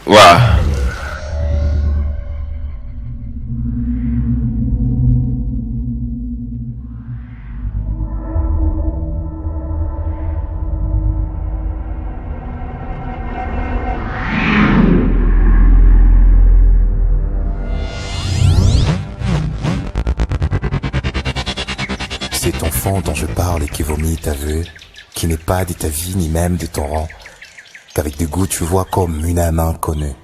Waouh. Cet enfant dont je parle et qui vomit ta vue, qui n'est pas de ta vie ni même de ton rang, qu'avec du goût tu vois comme une âme inconnue,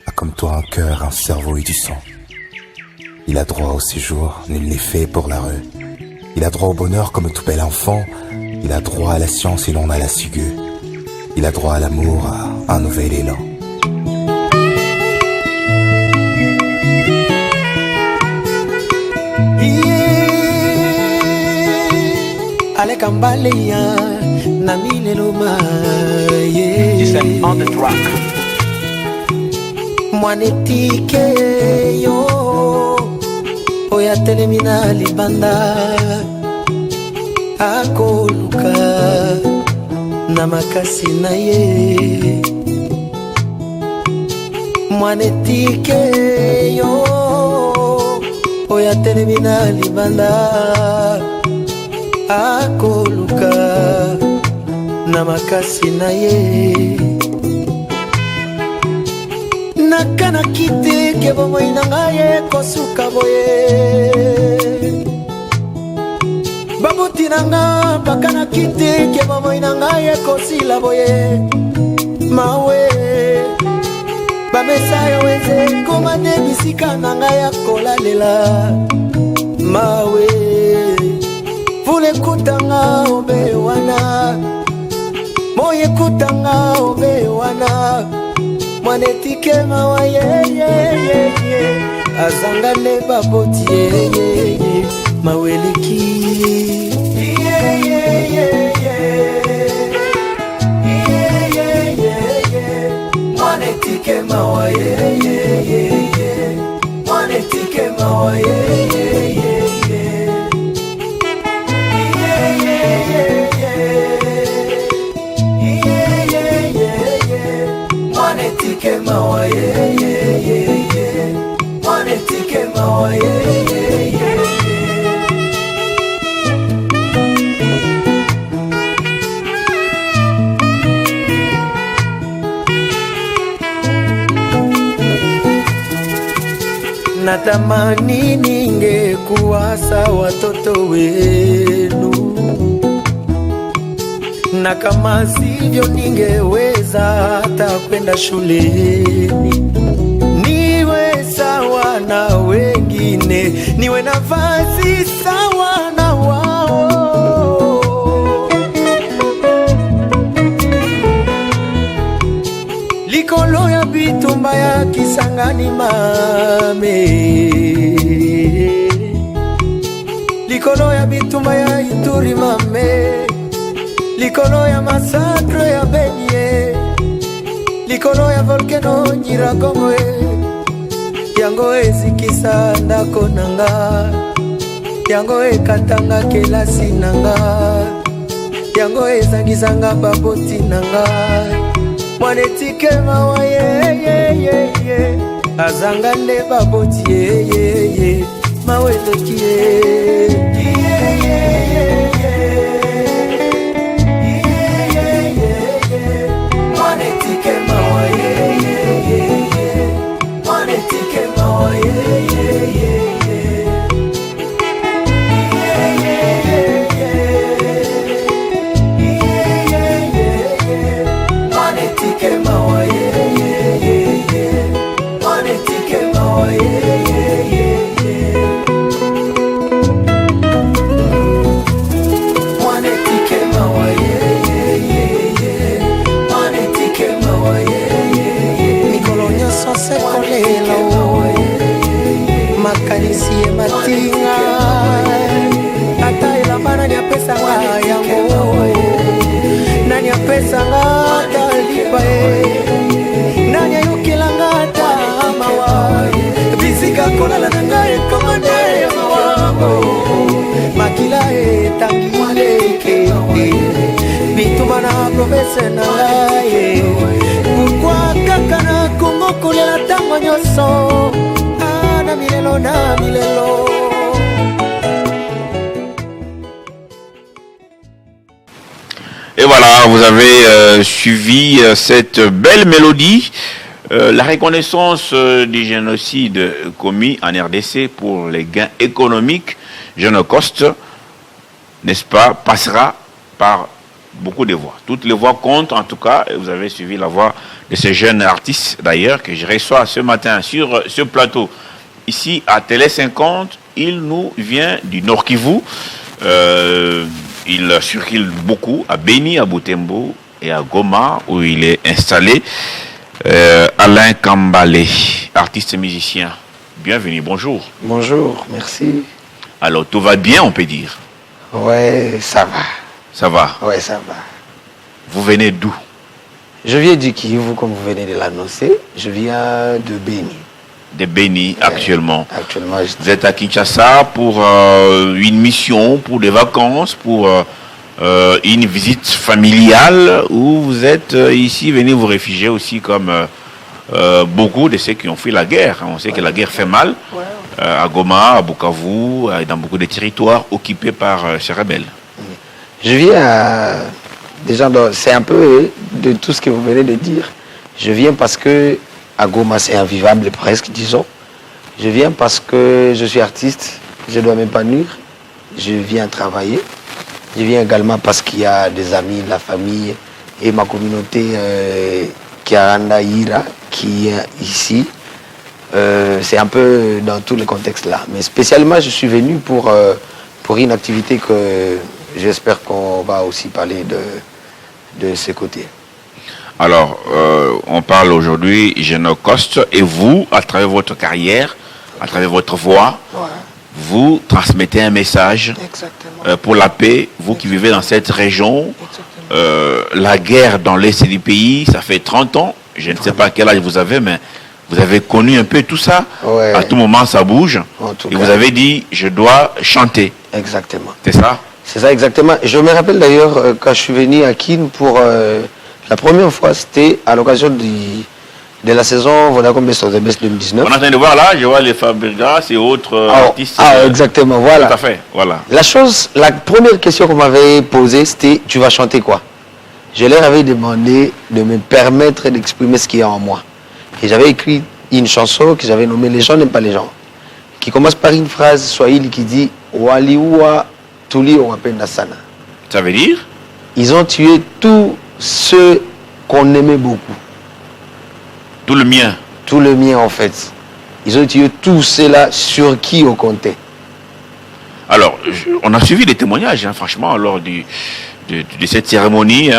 a comme toi un cœur, un cerveau et du sang. Il a droit au séjour, nul n'est fait pour la rue. Il a droit au bonheur comme tout bel enfant, il a droit à la science et l'on a la ciguë. Il a droit à l'amour, à un nouvel élan. Aleka mbaleya na mileloma Listen on the track. mwanetike yo oya telemina libanda akoluka na makasi na ye mwanetike yo oya telemina libanda akoluka na makasi na ye nakana kite ke bomoi na ngai kosuka boye babuti na nga bakana kite ke bomoi na ngai kosila boye mawe bamesa yo eze komande bisika na ngai kolalela mawe Vule kutanga obe wana Moye kutanga obe wana Mwanetike mawa ye Azanga ne baboti ye Maweliki Mwanetike mawa ye Mwanetike mawa ye Mwanetike mawa ye Mwanetike mawa ye Natamani ningekuwa sawa watoto wenu na kama sivyo ningeweza hata kwenda shuleni niwe sawa na wengine niwe nafasi sawa na wao likolo ya bitumba ya Kisangani mame likolo ya bitumba ya Ituri mame Likolo ya masakre ya benye Likolo ya volcano Nyiragongo Yango ezikisa ndako nanga Yango ekatanga kelasi nanga Yango ezangizanga baboti nanga Mwanetike mawa ye Azanga nde baboti ye Maweleki ye Mwanetike mawa ye Mwanetike mawa ye Mwanetike mawa ye Mwanetike mawa ye makanisi ye matinga ata elamba nani apesanga yango nani apesanga talipa ye nani ayokelanga ata mawa bisika kolala na ngai komande ya mawango makila etangileke bituma na province na ngai pourquoi kaka na Congo mboka nyonso na milelo na milelo. Et voilà, vous avez suivi cette belle mélodie, la reconnaissance du génocide commis en RDC pour les gains économiques. Genocost, n'est-ce pas, passera par beaucoup de voix. Toutes les voix comptent en tout cas, et vous avez suivi la voix de ces jeunes artistes d'ailleurs que je reçois ce matin sur ce plateau. Ici à Télé 50, il nous vient du Nord Kivu. Il circule beaucoup à Beni, à Butembo et à Goma où il est installé. Alain Kambale, artiste et musicien. Bienvenue, bonjour. Bonjour, merci. Alors tout va bien, on peut dire? Ouais, ça va. Ça va? Ouais, ça va. Vous venez d'où? Je viens du Kivu, comme vous venez de l'annoncer. Je viens de Beni. De Beni, actuellement. Actuellement, Vous êtes à Kinshasa pour une mission, pour des vacances, pour une visite familiale, ou vous êtes ici, venez vous réfugier aussi comme beaucoup de ceux qui ont fui la guerre. On sait que la guerre fait mal à Goma, à Bukavu, dans beaucoup de territoires occupés par ces rebelles. je viens déjà, c'est un peu de tout ce que vous venez de dire. Je viens parce que à Goma, c'est invivable presque, disons. Je viens parce que je suis artiste, je dois m'épanouir. Je viens travailler. Je viens également parce qu'il y a des amis, la famille et ma communauté Kiaranda Ira qui est ici. C'est un peu dans tous les contextes là. Mais spécialement, je suis venu pour une activité que j'espère qu'on va aussi parler de ce côté. Alors, on parle aujourd'hui Genocost, et vous, à travers votre carrière, à travers votre voix, vous transmettez un message pour la paix, vous qui vivez dans cette région. La guerre dans l'est du pays, ça fait 30 ans, je ne sais pas quel âge vous avez, mais vous avez connu un peu tout ça. Ouais. À tout moment, ça bouge. Et vous avez dit, je dois chanter. Exactement. C'est ça? C'est ça, exactement. Je me rappelle d'ailleurs, quand je suis venu à Kin pour... la première fois, c'était à l'occasion de la saison Vodacom Best of the Best 2019. On est en train de voir là, je vois les Fabregas et autres artistes. Exactement, voilà. Tout à fait, voilà. La première question qu'on m'avait posée, c'était, tu vas chanter quoi? Je leur avais demandé de me permettre d'exprimer ce qu'il y a en moi. Et j'avais écrit une chanson que j'avais nommée Les gens n'aiment pas les gens, qui commence par une phrase swahili qui dit Waliua Tuli Owapenda Sana. Ça veut dire? Ils ont tué tous ceux qu'on aimait beaucoup. Tout le mien. Tout le mien en fait. Ils ont tué tous ceux-là sur qui on comptait. Alors, on a suivi des témoignages, hein, franchement, lors de cette cérémonie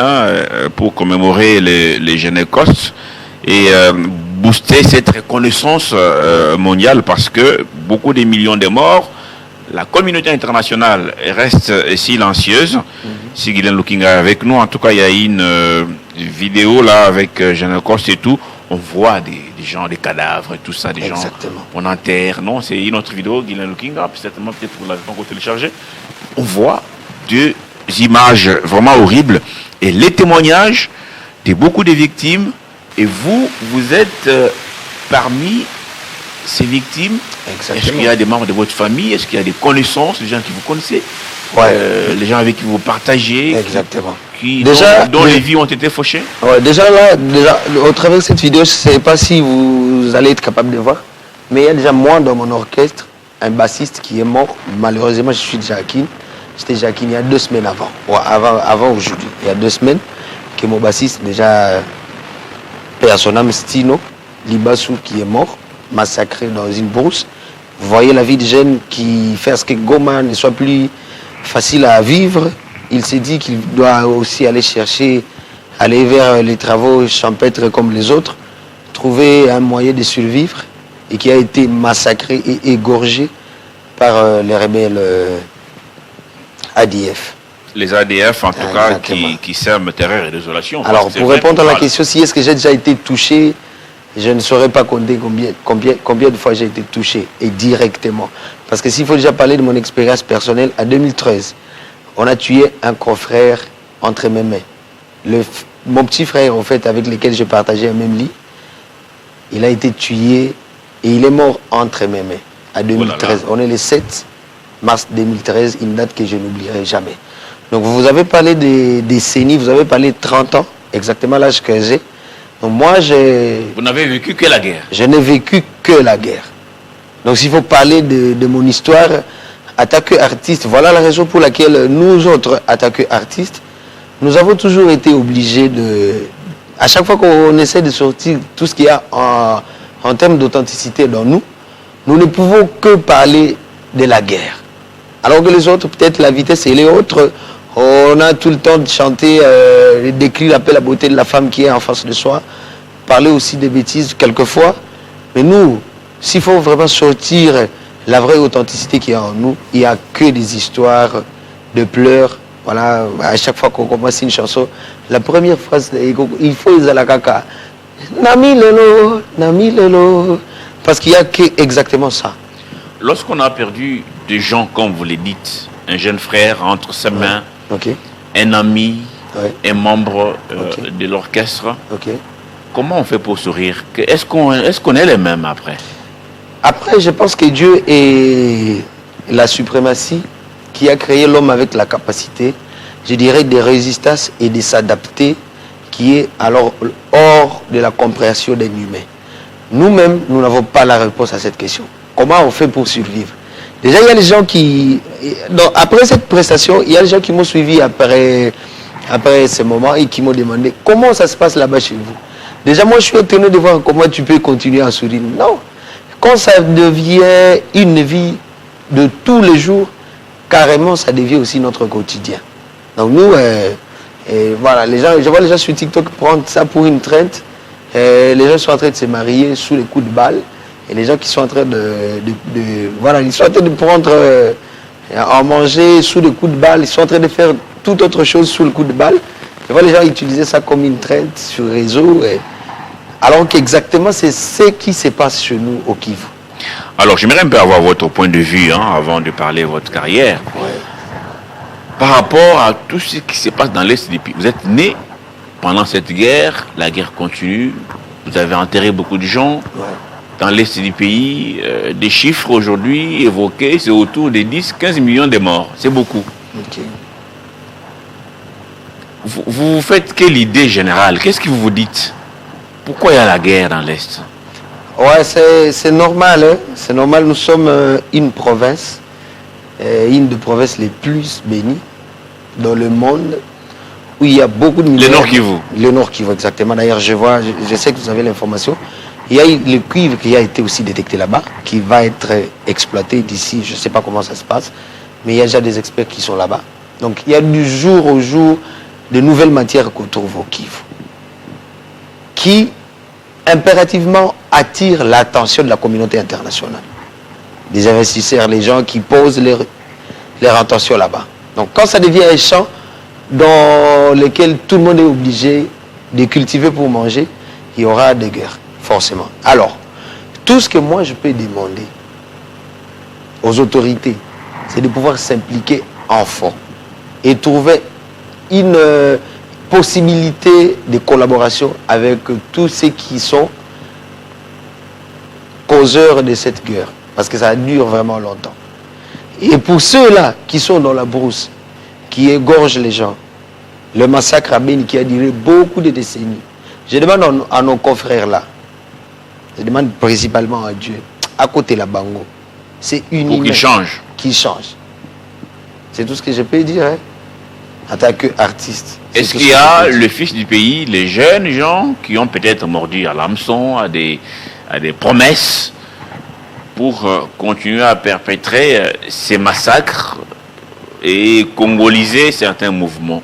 pour commémorer les Genocost et booster cette reconnaissance mondiale, parce que beaucoup de millions de morts, la communauté internationale reste silencieuse. Si Guylaine Lukinga est avec nous, en tout cas, il y a une vidéo là avec Genocost et tout. On voit des gens, des cadavres et tout ça, des Exactement. gens on enterre. Non, c'est une autre vidéo, Guylaine Lukinga, certainement peut-être vous l'avez pas encore téléchargée. On voit deux images vraiment horribles et les témoignages de beaucoup de victimes. Et vous êtes parmi ces victimes. Exactement. Est-ce qu'il y a des membres de votre famille? Est-ce qu'il y a des connaissances, des gens qui vous connaissez? Les gens avec qui vous partagez? Exactement. Dont les vies ont été fauchées? Déjà, au travers de cette vidéo, je ne sais pas si vous allez être capable de voir, mais il y a déjà moi dans mon orchestre, un bassiste qui est mort. Malheureusement, je suis déjà à Kin. J'étais déjà à Kin il y a 2 semaines avant. Avant aujourd'hui. Il y a 2 semaines que mon bassiste, déjà, son âme Stino Libassou, qui est mort, massacré dans une brousse. Vous voyez la vie de jeunes qui fait à ce que Goma ne soit plus facile à vivre. Il s'est dit qu'il doit aussi aller vers les travaux champêtres comme les autres, trouver un moyen de survivre, et qui a été massacré et égorgé par les rebelles ADF. Les ADF, en tout cas, qui sèment terreur et désolation. Alors, pour répondre à la question, si est-ce que j'ai déjà été touché, je ne saurais pas compter combien de fois j'ai été touché, et directement. Parce que s'il faut déjà parler de mon expérience personnelle, en 2013, on a tué un confrère entre mes mains. Mon petit frère, en fait, avec lequel je partageais un même lit, il a été tué et il est mort entre mes mains, à 2013. On est le 7 mars 2013, une date que je n'oublierai jamais. Donc vous avez parlé des décennies, vous avez parlé de 30 ans, exactement l'âge que j'ai. Donc moi, Vous n'avez vécu que la guerre. Je n'ai vécu que la guerre. Donc s'il faut parler de mon histoire, attaqueur artiste, voilà la raison pour laquelle nous autres attaqueurs artistes, nous avons toujours été obligés de... À chaque fois qu'on essaie de sortir tout ce qu'il y a en termes d'authenticité dans nous, nous ne pouvons que parler de la guerre. Alors que les autres, peut-être la vitesse et les autres, on a tout le temps de chanter, décrire la beauté de la femme qui est en face de soi, parler aussi des bêtises quelquefois. Mais nous, s'il faut vraiment sortir la vraie authenticité qui est en nous, il n'y a que des histoires de pleurs. Voilà, à chaque fois qu'on commence une chanson, la première phrase, il faut la caca. Nami lelo, nami lelo. Parce qu'il n'y a que exactement ça. Lorsqu'on a perdu des gens, comme vous le dites, un jeune frère entre ses mains, un ami, un membre de l'orchestre, comment on fait pour sourire? Est-ce qu'on est les mêmes après? Après, je pense que Dieu est la suprématie qui a créé l'homme avec la capacité, je dirais, de résistance et de s'adapter, qui est alors hors de la compréhension d'un humain. Nous-mêmes, nous n'avons pas la réponse à cette question. Comment on fait pour survivre? Déjà, il y a les gens qui... Donc, après cette prestation, il y a les gens qui m'ont suivi après ce moment et qui m'ont demandé comment ça se passe là-bas chez vous. Déjà, moi, je suis étonné de voir comment tu peux continuer à sourire. Non. Quand ça devient une vie de tous les jours, carrément, ça devient aussi notre quotidien. Donc nous, voilà, je vois les gens sur TikTok prendre ça pour une traite. Les gens sont en train de se marier sous les coups de balle. Et les gens qui sont en train voilà, ils sont en train de prendre, en manger sous les coups de balle. Ils sont en train de faire toute autre chose sous le coup de balle. Je vois les gens utiliser ça comme une traite sur le réseau. Alors qu'exactement, c'est ce qui se passe chez nous au Kivu. Alors, j'aimerais un peu avoir votre point de vue avant de parler de votre carrière. Par rapport à tout ce qui se passe dans l'Est du pays. Vous êtes né pendant cette guerre, la guerre continue, vous avez enterré beaucoup de gens. Dans l'Est du pays, des chiffres aujourd'hui évoqués, c'est autour de 10-15 millions de morts. C'est beaucoup. Vous vous faites quelle idée générale? Qu'est-ce que vous vous dites? Pourquoi il y a la guerre dans l'Est? Ouais, c'est normal. Hein? C'est normal, nous sommes une province, une des provinces les plus bénies dans le monde, où il y a beaucoup de milliers. Le Nord Kivu. Le Nord Kivu, exactement. D'ailleurs, je sais que vous avez l'information. Il y a le cuivre qui a été aussi détecté là-bas, qui va être exploité d'ici, je ne sais pas comment ça se passe, mais il y a déjà des experts qui sont là-bas. Donc il y a du jour au jour de nouvelles matières qu'on trouve au Kivu, qui impérativement attirent l'attention de la communauté internationale. Des investisseurs, les gens qui posent leur intention là-bas. Donc quand ça devient un champ dans lequel tout le monde est obligé de cultiver pour manger, il y aura des guerres. Forcément. Alors, tout ce que moi je peux demander aux autorités, c'est de pouvoir s'impliquer en fond et trouver une possibilité de collaboration avec tous ceux qui sont causeurs de cette guerre, parce que ça dure vraiment longtemps. Et pour ceux-là qui sont dans la brousse, qui égorgent les gens, le massacre à Beni qui a duré beaucoup de décennies, je demande à nos confrères là, je demande principalement à Dieu, à côté la Bango, c'est une pour qu'il change. Qui change. C'est tout ce que je peux dire, hein, en tant qu'artiste. Est-ce qu'il y a le fils du pays, les jeunes gens qui ont peut-être mordu à l'hameçon, à des promesses pour continuer à perpétrer ces massacres et congoliser certains mouvements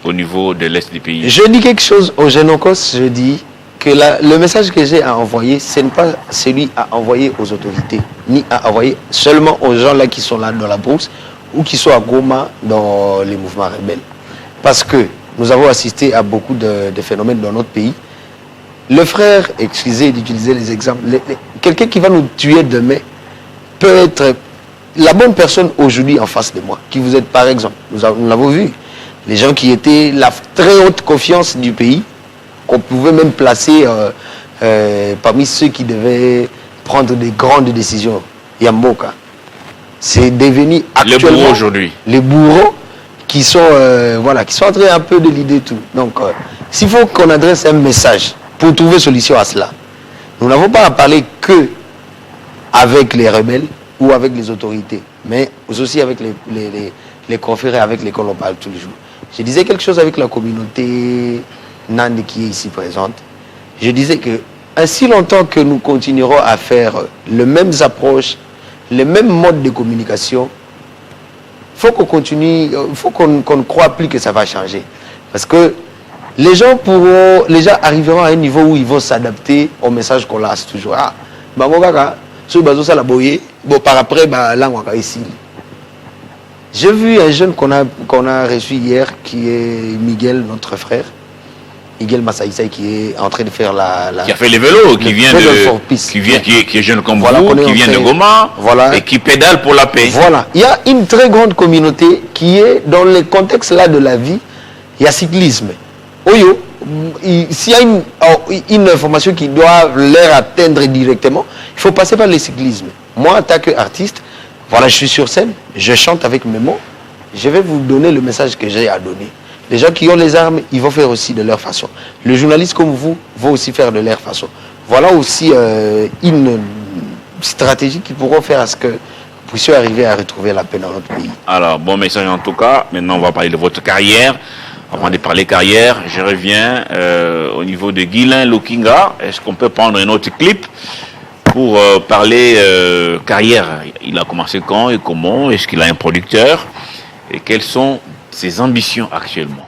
au niveau de l'Est du pays? Je dis quelque chose aux jeunes Okos, je dis que le message que j'ai à envoyer, ce n'est pas celui à envoyer aux autorités, ni à envoyer seulement aux gens là qui sont là dans la brousse ou qui sont à Goma dans les mouvements rebelles. Parce que nous avons assisté à beaucoup de phénomènes dans notre pays. Le frère, excusez d'utiliser les exemples, quelqu'un qui va nous tuer demain peut être la bonne personne aujourd'hui en face de moi, qui vous êtes par exemple. Nous l'avons vu. Les gens qui étaient la très haute confiance du pays, qu'on pouvait même placer parmi ceux qui devaient prendre des grandes décisions, Yamboka. C'est devenu actuellement... Les bourreaux aujourd'hui. Les bourreaux qui sont, voilà, qui sont en train un peu de l'idée tout. Donc, s'il faut qu'on adresse un message pour trouver solution à cela, nous n'avons pas à parler que avec les rebelles ou avec les autorités, mais aussi avec les confrères avec lesquels on parle tous les jours. Je disais quelque chose avec la communauté Nande qui est ici présente. Je disais que ainsi longtemps que nous continuerons à faire les mêmes approches, les mêmes modes de communication, il faut qu'on continue, il faut qu'on ne croit plus que ça va changer. Parce que les gens arriveront à un niveau où ils vont s'adapter au message qu'on lance toujours. Ah, par après, ici. J'ai vu un jeune qu'on a reçu hier, qui est Miguel, notre frère. Miguel Massaïsaï, qui est en train de faire qui a fait les vélos, qui est jeune comme voilà, vous, qui vient de Goma, voilà, et qui pédale pour la paix. Voilà. Il y a une très grande communauté qui est dans le contexte là de la vie. Il y a cyclisme. Oyo, s'il y a une information qui doit leur atteindre directement, il faut passer par le cyclisme. Moi, en tant qu'artiste, voilà, je suis sur scène, je chante avec mes mots, je vais vous donner le message que j'ai à donner. Les gens qui ont les armes, ils vont faire aussi de leur façon. Les journalistes comme vous vont aussi faire de leur façon. Voilà aussi une stratégie qui pourront faire à ce que nous puissions arriver à retrouver la paix dans notre pays. Alors, bon message en tout cas. Maintenant, on va parler de votre carrière. Avant de parler carrière, je reviens au niveau de Guilain Lokinga. Est-ce qu'on peut prendre un autre clip pour parler carrière? Il a commencé quand et comment? Est-ce qu'il a un producteur? Et quelles sont ses ambitions actuellement?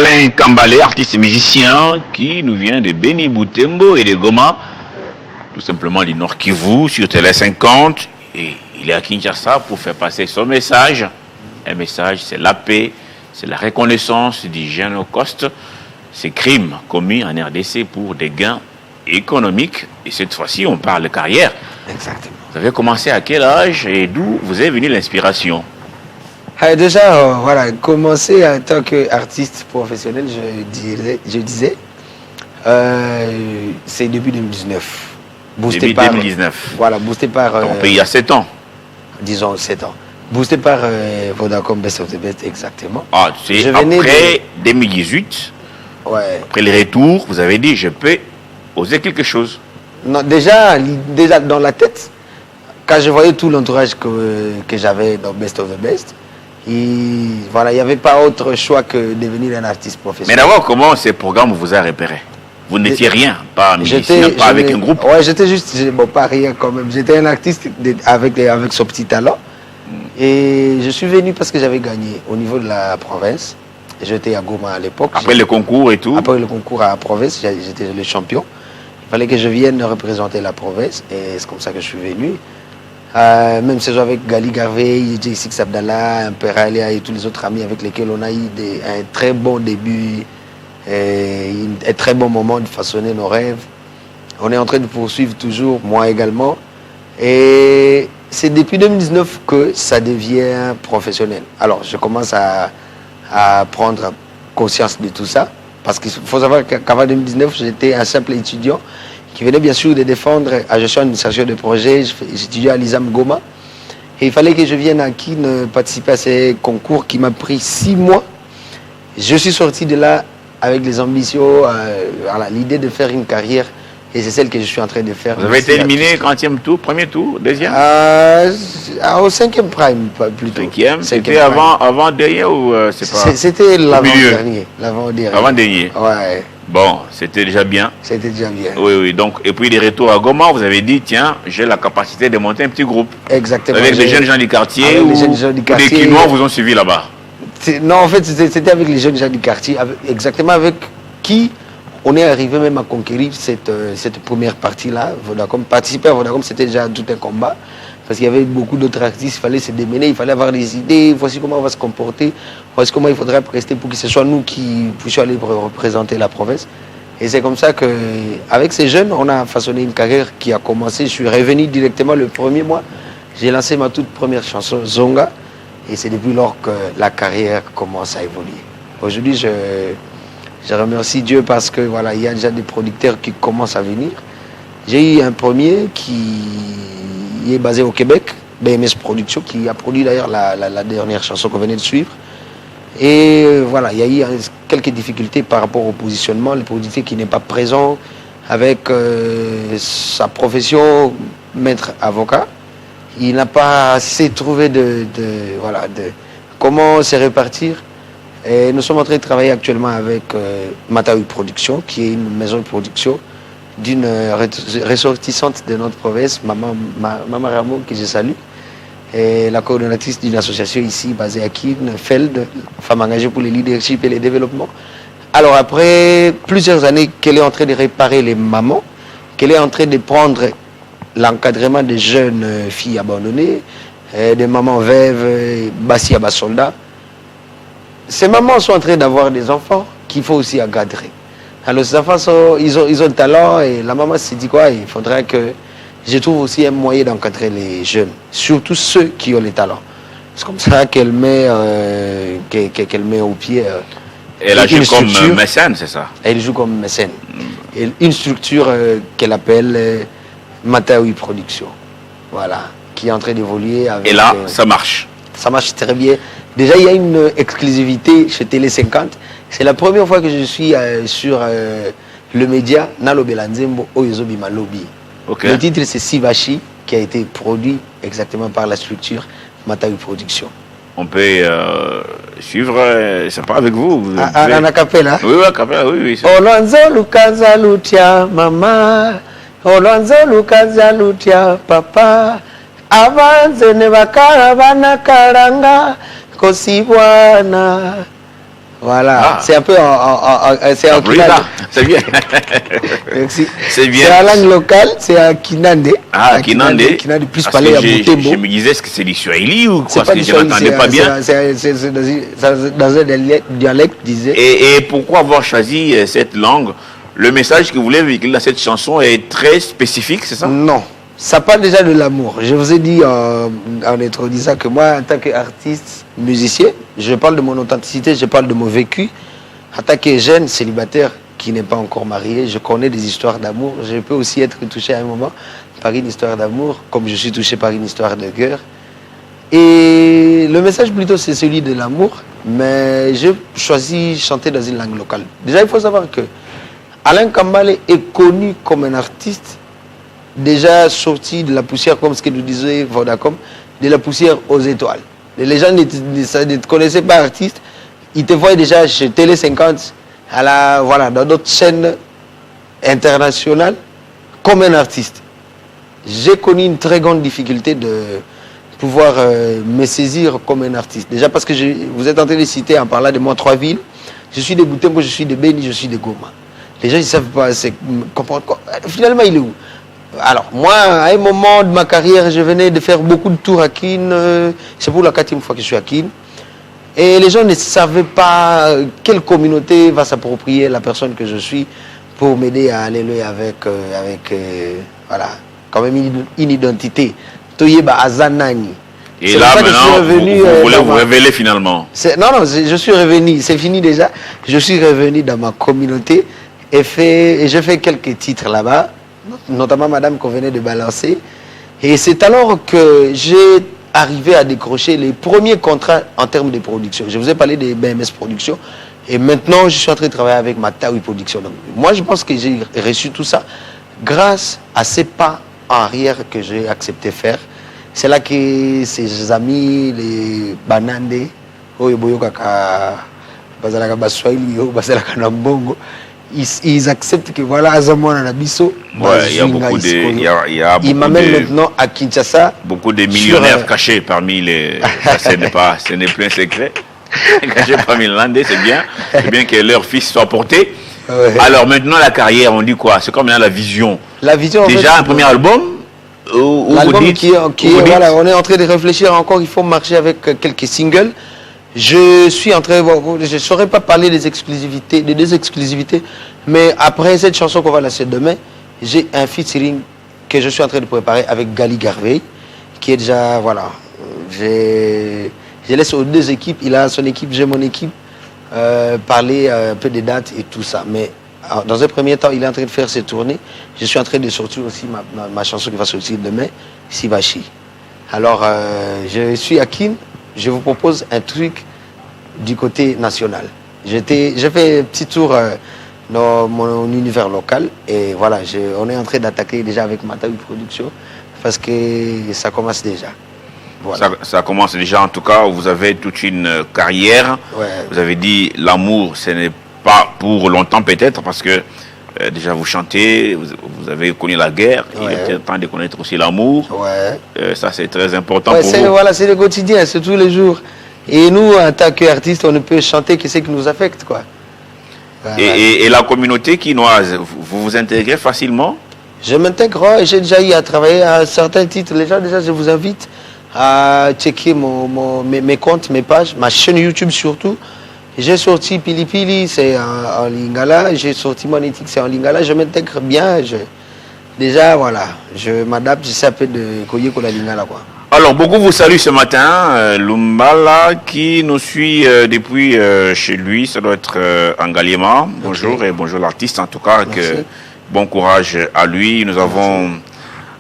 Alain Kambalé, artiste et musicien, qui nous vient de Beni Butembo et de Goma, tout simplement du Nord Kivu, sur Télé 50. Et il est à Kinshasa pour faire passer son message. Un message, c'est la paix, c'est la reconnaissance du Génocoste, ces crimes commis en RDC pour des gains économiques. Et cette fois-ci, on parle de carrière. Exactement. Vous avez commencé à quel âge et d'où vous est venue l'inspiration? Déjà, voilà, commencer en tant qu'artiste professionnel, je disais, c'est depuis 2019. Boosté Début par, 2019. Voilà, boosté par... Donc, il y a 7 ans. Disons 7 ans. Boosté par Vodacom Best of the Best, exactement. Ah, c'est après 2018, ouais. après le retour, vous avez dit, je peux oser quelque chose. Non, déjà dans la tête, quand je voyais tout l'entourage que j'avais dans Best of the Best, voilà, il n'y avait pas autre choix que de devenir un artiste Mais professionnel. d'abord, comment ces programmes vous a repéré? Vous n'étiez rien, pas musicien, pas avec un groupe. Ouais, j'étais juste, bon, pas rien quand même. J'étais un artiste avec son petit talent. Et je suis venu parce que j'avais gagné au niveau de la province. J'étais à Goma à l'époque. Après le concours et tout. Après le concours à la province, j'étais le champion. Il fallait que je vienne représenter la province. Et c'est comme ça que je suis venu. Même saison avec Gali Garvey, J6 Abdallah, Imperalia et tous les autres amis avec lesquels on a eu un très bon début, un très bon moment de façonner nos rêves. On est en train de poursuivre toujours, moi également. Et c'est depuis 2019 que ça devient professionnel. Alors, je commence à prendre conscience de tout ça. Parce qu'il faut savoir qu'avant 2019, j'étais un simple étudiant qui venait bien sûr de défendre à gestion d'administration de projet. J'étudiais à l'ISAM Goma. Et il fallait que je vienne à Kin participer à ces concours qui m'a pris 6 mois. Je suis sorti de là avec les ambitions, voilà, l'idée de faire une carrière. Et c'est celle que je suis en train de faire. Vous avez été éliminé 40e tour, premier tour, deuxième? Au 5e prime, plutôt. 5e, c'était avant-dernier ou c'est pas? C'était l'avant-dernier. Avant-dernier. Ouais. Bon, c'était déjà bien. C'était déjà bien. Oui, oui. Donc, et puis, des retours à Goma, vous avez dit, tiens, j'ai la capacité de monter un petit groupe. Exactement. Avec les jeunes gens du quartier ou les Quinois vous ont suivi là-bas? Non, en fait, c'était avec les jeunes gens du quartier, exactement avec qui on est arrivé même à conquérir cette première partie-là. Vodacom, participer à Vodacom, c'était déjà tout un combat. Parce qu'il y avait beaucoup d'autres artistes, il fallait se démener, il fallait avoir des idées, voici comment on va se comporter, voici comment il faudrait prester pour que ce soit nous qui puissions aller représenter la province. Et c'est comme ça qu'avec ces jeunes, on a façonné une carrière qui a commencé. Je suis revenu directement le premier mois. J'ai lancé ma toute première chanson, Zonga. Et c'est depuis lors que la carrière commence à évoluer. Aujourd'hui, je remercie Dieu parce que voilà, il y a déjà des producteurs qui commencent à venir. J'ai eu un premier qui est basé au Québec, BMS Production, qui a produit d'ailleurs la dernière chanson qu'on venait de suivre. Et voilà, il y a eu quelques difficultés par rapport au positionnement, le producteur qui n'est pas présent avec sa profession, maître avocat. Il n'a pas assez trouvé de comment se répartir. Et nous sommes en train de travailler actuellement avec Mataoui Production, qui est une maison de production d'une ressortissante de notre province, Maman Ramon, que je salue, et la coordonnatrice d'une association ici basée à Kin, Feld, femme engagée pour le leadership et le développement. Alors après plusieurs années qu'elle est en train de réparer les mamans, qu'elle est en train de prendre l'encadrement des jeunes filles abandonnées, des mamans veuves, bassi à bas soldats. Ces mamans sont en train d'avoir des enfants qu'il faut aussi encadrer. Alors ces enfants, ils ont le talent et la maman s'est dit quoi? Il faudrait que je trouve aussi un moyen d'encadrer les jeunes, surtout ceux qui ont les talents. C'est comme ça qu'elle met au pied. Elle agit comme mécène, c'est ça? Elle joue comme mécène. Et une structure qu'elle appelle Mataoui Production. Voilà, qui est en train d'évoluer. Et là, ça marche. Ça marche très bien. Déjà, il y a une exclusivité chez Télé 50. C'est la première fois que je suis sur le média Nalo Belanzembo Oyozobi Malobi. Okay. Le titre, c'est Sivachi, qui a été produit exactement par la structure Mataoui Production. On peut suivre, c'est pas avec vous. En acapella? Oui, acapella, oui. Olonzo lukaza lutia mama, olonzo lukaza lutia papa, avanze ne bakara bana karanga kosibwana. Voilà, c'est un peu c'est en Brida, Kinande. c'est bien. Merci. C'est bien. C'est la langue locale, c'est à Kinande. Ah, Kinande. Kinande plus Parce parler que à Butembo. je me disais, est-ce que c'est du Swahili ou quoi? C'est Parce pas que du je Swahili, n'entendais pas bien. c'est dans un dialecte, disait. Et pourquoi avoir choisi cette langue? Le message que vous voulez véhiculer dans cette chanson est très spécifique, c'est ça? Non, ça parle déjà de l'amour. Je vous ai dit en introduisant que moi, en tant qu'artiste, musicien, je parle de mon authenticité, je parle de mon vécu. En tant que jeune célibataire qui n'est pas encore marié, je connais des histoires d'amour. Je peux aussi être touché à un moment par une histoire d'amour, comme je suis touché par une histoire de guerre. Et le message plutôt c'est celui de l'amour, mais j'ai choisi chanter dans une langue locale. Déjà, il faut savoir que Alain Kambale est connu comme un artiste déjà sorti de la poussière, comme ce que nous disait Vodacom, de la poussière aux étoiles. Les gens ne te connaissaient pas artiste, ils te voyaient déjà chez Télé 50, voilà, dans d'autres chaînes internationales, comme un artiste. J'ai connu une très grande difficulté de pouvoir me saisir comme un artiste. Déjà parce que vous êtes en train de citer en parlant de moi 3 villes. Je suis de Butembo, je suis de Beni, je suis de Goma. Les gens ils ne savent pas comprendre quoi. Finalement, il est où? Alors, moi, à un moment de ma carrière, je venais de faire beaucoup de tours à Kin. C'est pour la 4e fois que je suis à Kin. Et les gens ne savaient pas quelle communauté va s'approprier la personne que je suis pour m'aider à aller avec voilà, quand même une identité. Toyeba Azanani. Et là, maintenant, vous voulez vous révéler finalement? Non, je suis revenu, c'est fini déjà. Je suis revenu dans ma communauté et j'ai fait quelques titres là-bas, notamment Madame qu'on venait de balancer. Et c'est alors que j'ai arrivé à décrocher les premiers contrats en termes de production. Je vous ai parlé de BMS Production et maintenant je suis en train de travailler avec Matawi Production. Donc, moi je pense que j'ai reçu tout ça grâce à ces pas en arrière que j'ai accepté faire. C'est là que ses amis, les Banande, ils acceptent que voilà, Azamouana Nabiso. Ouais, il y a il m'amène maintenant à Kinshasa. Beaucoup de millionnaires cachés parmi les. Ça, ce n'est plus un secret. Cachés parmi les Landais, c'est bien. C'est bien que leurs fils soient portés. Ouais. Alors maintenant, la carrière, on dit quoi? C'est comme maintenant la vision. La vision. Déjà, un premier album. L'album voilà, on est en train de réfléchir encore. Il faut marcher avec quelques singles. Je suis en train, je ne saurais pas parler des exclusivités, mais après cette chanson qu'on va lancer demain, j'ai un featuring que je suis en train de préparer avec Gali Garvey, qui est déjà, voilà, je laisse aux 2 équipes, il a son équipe, j'ai mon équipe, parler un peu des dates et tout ça, mais dans un premier temps, il est en train de faire ses tournées, je suis en train de sortir aussi ma chanson qui va sortir demain, Sivachi. Alors, je suis à Kin. Je vous propose un truc du côté national. J'ai fait un petit tour dans mon univers local et voilà, on est en train d'attaquer déjà avec Matawi Production parce que ça commence déjà. Voilà. Ça commence déjà, en tout cas, vous avez toute une carrière. Ouais. Vous avez dit l'amour, ce n'est pas pour longtemps peut-être parce que déjà vous chantez, vous avez connu la guerre, ouais. Il est peut-être temps de connaître aussi l'amour. Ouais. Ça c'est très important pour vous. Voilà, c'est le quotidien, c'est tous les jours. Et nous, en tant qu'artistes, on ne peut chanter que ce qui nous affecte, quoi. Voilà. Et la communauté quinoise, vous vous intégrez facilement? Je m'intègre, j'ai déjà eu à travailler à certains titres. Les gens, déjà, je vous invite à checker mes comptes, mes pages, ma chaîne YouTube surtout. J'ai sorti Pili Pili, c'est en lingala. J'ai sorti Monétique, c'est en lingala. Je m'intègre bien. Déjà, voilà, je m'adapte. Je sais un peu de Koye Kola lingala, quoi. Alors, beaucoup vous saluent ce matin. Lumbala, qui nous suit depuis chez lui, ça doit être Angaliema. Bonjour, okay. Et bonjour l'artiste, en tout cas. Que, bon courage à lui. Nous avons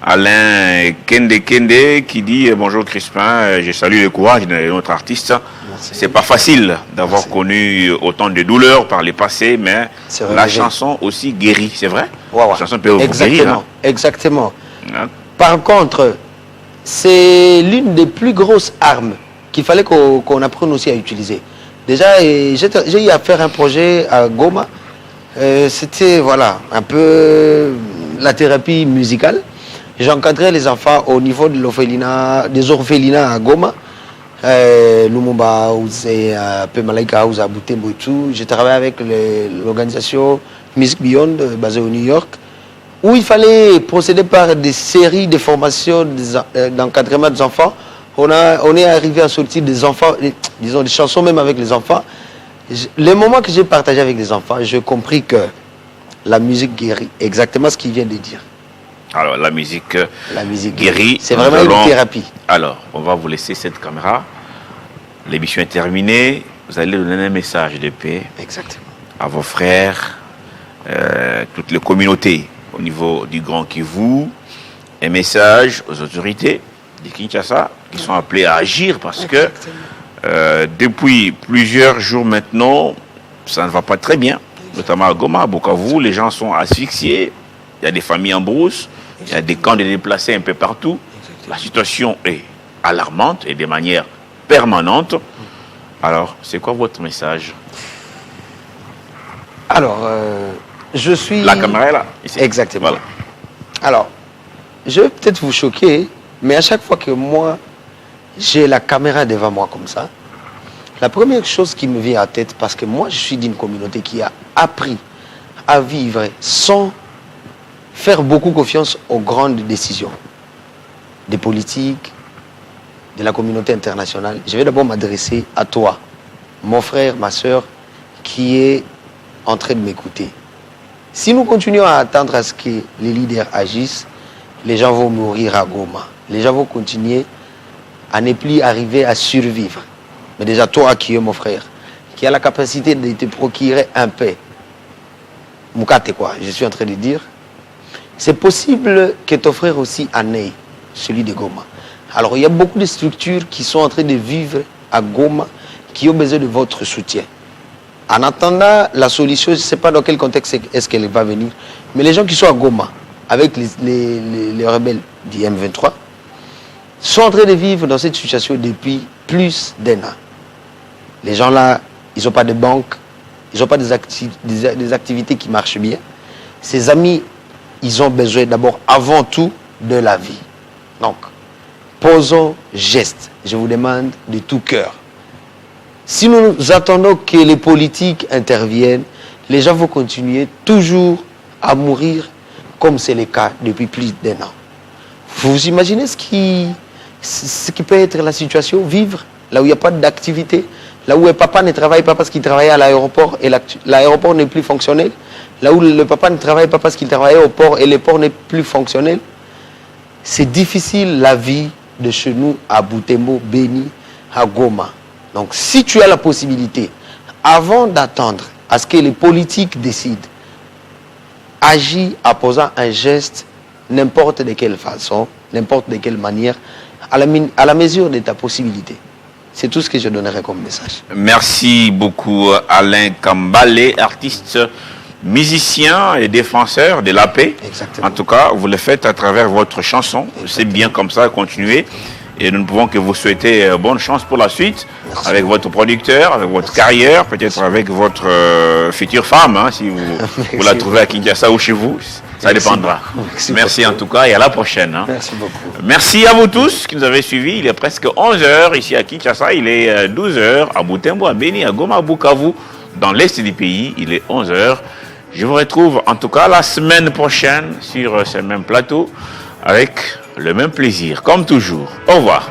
Alain Kende qui dit bonjour Crispin, je salue le courage de notre artiste. C'est pas facile d'avoir connu autant de douleurs par le passé, mais la chanson aussi guérit, c'est vrai? Ouais. La chanson peut vous guérir. Hein? Exactement. Hein? Par contre, c'est l'une des plus grosses armes qu'il fallait qu'on apprenne aussi à utiliser. Déjà, j'ai eu à faire un projet à Goma. C'était voilà, un peu la thérapie musicale. J'encadrais les enfants au niveau de des orphelinats à Goma. Lumumba House et Malaika House à Butembo et tout. J'ai travaillé avec l'organisation Music Beyond basée au New York, où il fallait procéder par des séries de formations d'encadrement des enfants. On est arrivé à sortir des enfants, disons des chansons même avec les enfants. Les moments que j'ai partagé avec les enfants, j'ai compris que la musique guérit, exactement ce qu'il vient de dire. Alors, la musique guérit. C'est vraiment une thérapie. Alors, on va vous laisser cette caméra. L'émission est terminée. Vous allez donner un message de paix. Exactement. À vos frères, toutes les communautés au niveau du Grand Kivu. Un message aux autorités de Kinshasa qui sont appelées à agir parce que depuis plusieurs jours maintenant, ça ne va pas très bien. Notamment à Goma, à Bukavu, les gens sont asphyxiés. Il y a des familles en brousse. Il y a des camps de déplacés un peu partout. La situation est alarmante et de manière permanente. Alors, c'est quoi votre message? Alors, je suis... La caméra est là. Ici. Exactement. Voilà. Alors, je vais peut-être vous choquer, mais à chaque fois que moi, j'ai la caméra devant moi comme ça, la première chose qui me vient à la tête, parce que moi, je suis d'une communauté qui a appris à vivre sans faire beaucoup confiance aux grandes décisions des politiques, de la communauté internationale. Je vais d'abord m'adresser à toi, mon frère, ma soeur, qui est en train de m'écouter. Si nous continuons à attendre à ce que les leaders agissent, les gens vont mourir à Goma. Les gens vont continuer à ne plus arriver à survivre. Mais déjà, toi qui es mon frère, qui a la capacité de te procurer un paix, Moukate quoi, je suis en train de dire, c'est possible que ton frère aussi en ait, celui de Goma. Alors, il y a beaucoup de structures qui sont en train de vivre à Goma, qui ont besoin de votre soutien. En attendant la solution, je ne sais pas dans quel contexte est-ce qu'elle va venir, mais les gens qui sont à Goma, avec les rebelles du M23, sont en train de vivre dans cette situation depuis plus d'un an. Les gens là, ils n'ont pas de banque, ils n'ont pas des activités qui marchent bien. Ces amis, ils ont besoin d'abord, avant tout, de la vie. Donc, posons geste. Je vous demande de tout cœur. Si nous attendons que les politiques interviennent, les gens vont continuer toujours à mourir comme c'est le cas depuis plus d'un an. Vous imaginez ce qui peut être la situation, vivre là où il n'y a pas d'activité, là où le papa ne travaille pas parce qu'il travaillait à l'aéroport et l'aéroport n'est plus fonctionnel, là où le papa ne travaille pas parce qu'il travaillait au port et le port n'est plus fonctionnel. C'est difficile la vie de chez nous à Butembo, Beni, à Goma. Donc si tu as la possibilité, avant d'attendre à ce que les politiques décident, agis en posant un geste, n'importe de quelle façon, n'importe de quelle manière, à la mesure de ta possibilité. C'est tout ce que je donnerai comme message. Merci beaucoup Alain Kambale, artiste, musicien et défenseur de la paix. Exactement. En tout cas, vous le faites à travers votre chanson. C'est bien comme ça, continuez. Et nous ne pouvons que vous souhaiter bonne chance pour la suite. Merci. Avec votre producteur, avec votre carrière, peut-être avec votre future femme, hein, si vous la trouvez à Kinshasa ou chez vous. Ça dépendra. Merci en tout cas et à la prochaine. Hein. Merci beaucoup. Merci à vous tous qui nous avez suivis. Il est presque 11h ici à Kinshasa. Il est 12h à Butembo, à Beni, à Goma, à Bukavu. Dans l'est du pays, il est 11h. Je vous retrouve en tout cas la semaine prochaine sur ce même plateau avec le même plaisir, comme toujours. Au revoir.